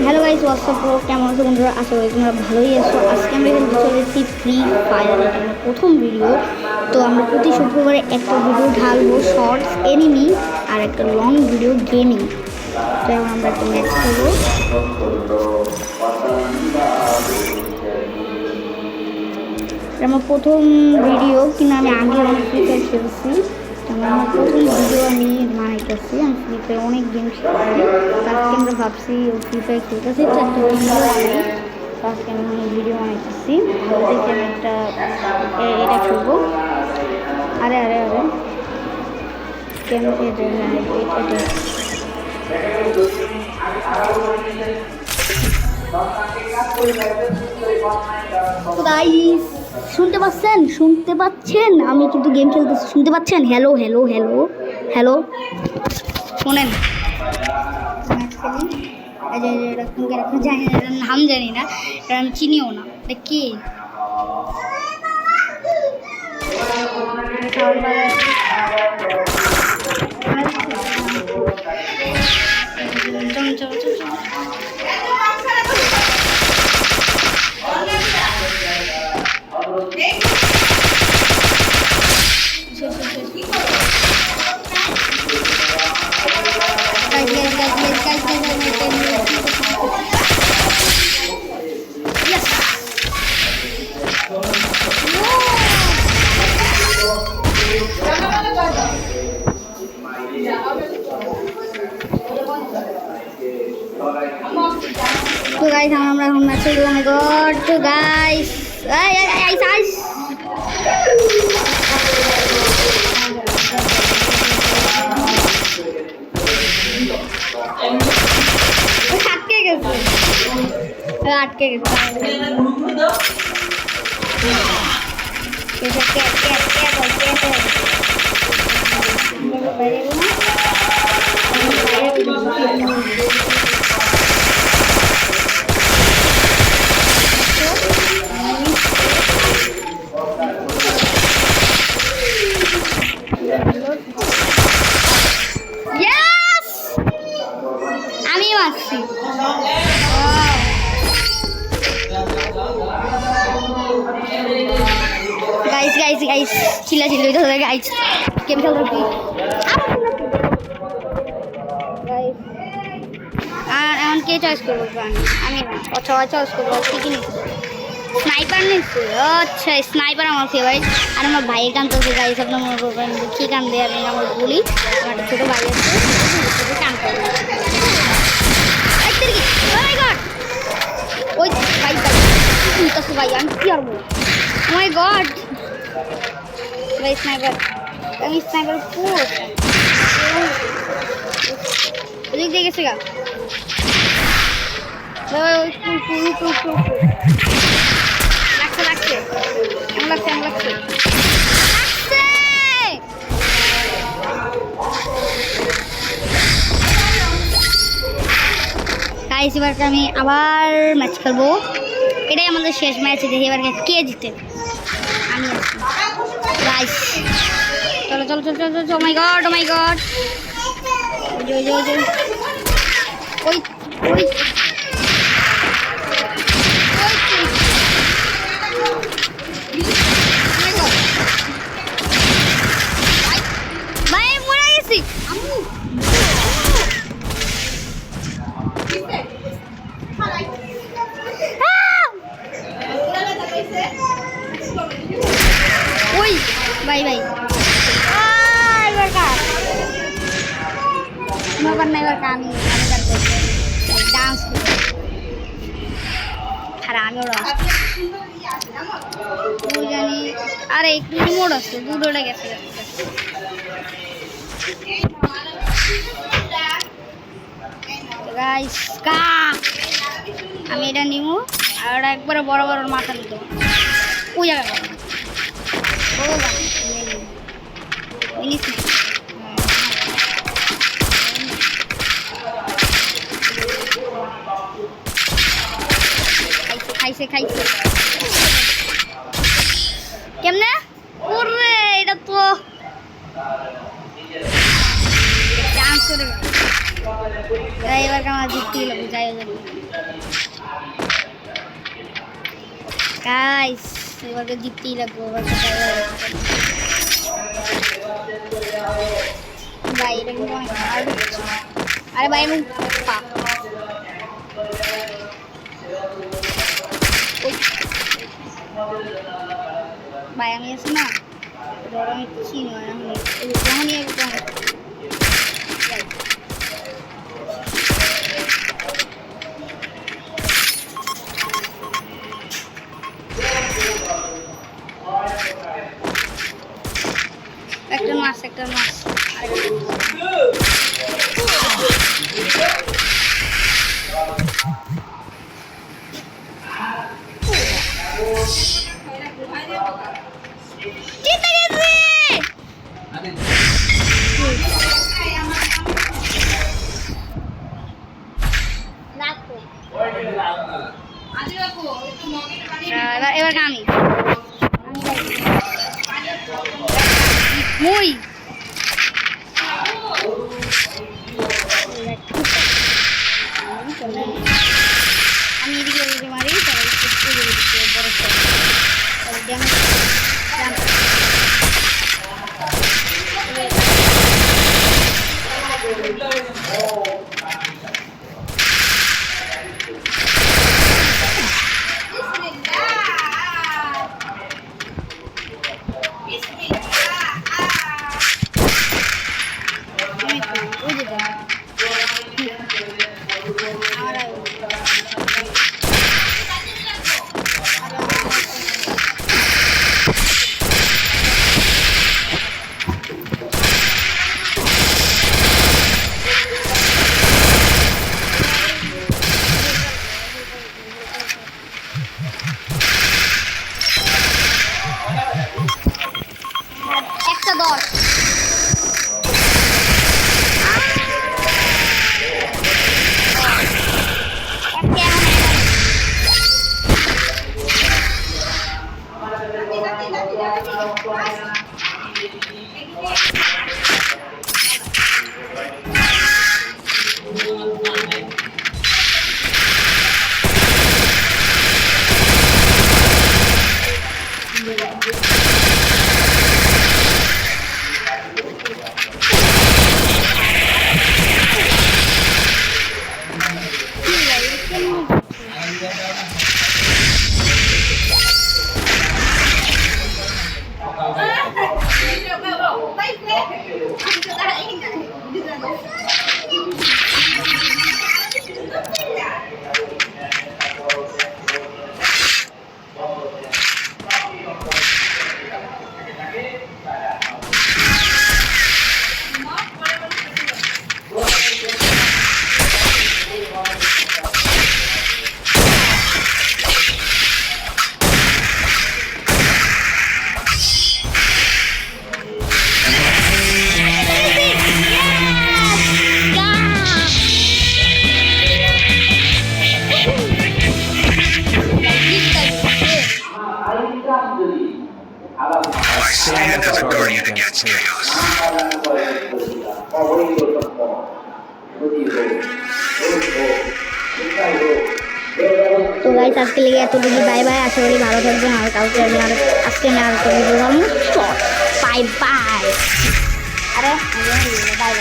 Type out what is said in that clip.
Hello guys, WhatsApp কেমন আছো বন্ধুরা? আশা করি তোমরা ভালোই আছো। আজকে আমরা এখানে চলে এসেছি ফ্রি ফায়ার, এটা আমার প্রথম ভিডিও। তো আমরা প্রতি শুক্রবারে একটা ভিডিও ঢালবো শর্টস এনিমি আর একটা লং ভিডিও গেমিং। তো এখন আমরা একটা ম্যাচ খেলবো। আমার প্রথম ভিডিও, কিন্তু আমি আগে অনেক ফ্রি ফায়ার খেলছি। আমার প্রথম ভিডিও আমি বানাইতেছি। আমি ফ্রি ফায়ার অনেক গেম খেলছি। আজকে আমরা ভাবছি ফ্রি ফায়ার খেলতেছি, তো একটা ভিডিও বানাই। আজকে আমি ভিডিও বানাইতেছি। দেখে আমি একটা এটা খেলবো। আরে আরে আরে কেন শুনতে পাচ্ছেন? আমি কিন্তু গেম খেলতেছি, শুনতে পাচ্ছেন? হ্যালো হ্যালো হ্যালো হ্যালো, শোনেন। জানি না, নাম জানি না, এটা আমি চিনিও না। এটা কি? তো গাইস, আমরা এখন ম্যাচ খেলবো। ও মাই গড, তো গাইস আটকে গেছে। আমি মারছি। গাইস চিল্লাচিল্লি হইতেছে। গাইস গেম খেলতেছি। এখন কে চয়েস করবো? আমি আচ্ছা চয়েস করবো। কি কি নিচ্ছি? স্নাইপার নিচ্ছি। আচ্ছা, স্নাইপার আমার ফেভারিট। আর আমার ভাইয়ের গান তো গাইস, আপনার মনে করবেন কী গান দেয় আমি আমার বলি। আমার একটা ছোটো ভাই আছে, গান করে। ওই ভাই ভাই আমি কি আর বলবো? ও মাই গড ভাই, স্নাইপার। আমি স্নাইপার পুরো ওদিক দিয়ে গেছে গা। লাগছে এমন লাগছে। গাইস, এবার আমি আবার ম্যাচ খেলবো। এটাই আমাদের শেষ ম্যাচ। দেখি এবার কে জিতে। আমি আছি গাইস। চলো। ও মাই গড ওই ভাই মরে গেছি। ওই ভাই এবার আমি ডান্স আর আমি ওরা জানি। আরে একটু রিমোট আছে, দুটোটা গেছে। আমি এটা নিব আর ওটা একবারে বড় মাথা নিতে ওই জায়গা খাইছে কেমনে? ওরে এটা তো ডান্স করে এবার আমার জিততে গেল, যাই গাইস এবারে জিততেই লাগবে ভাই এটা কিন্তু অনেক হার্ড হচ্ছে আরে ভাই আমি ভাই আমি আছি না আমি চিনি যখনই একদম একটা মাছ জিতে গেছে এবার আমি মুই আমি এদিকে মারি বড় একটা 10 I stand as a guardian against chaos. তো গাইস আজকে লেগে এতটুকু বাই বাই আশা করি ভালো থাকবেন আর কালকে আমি আর আজকে আমি আর ভিডিও বাই বাই আরে বাই বাই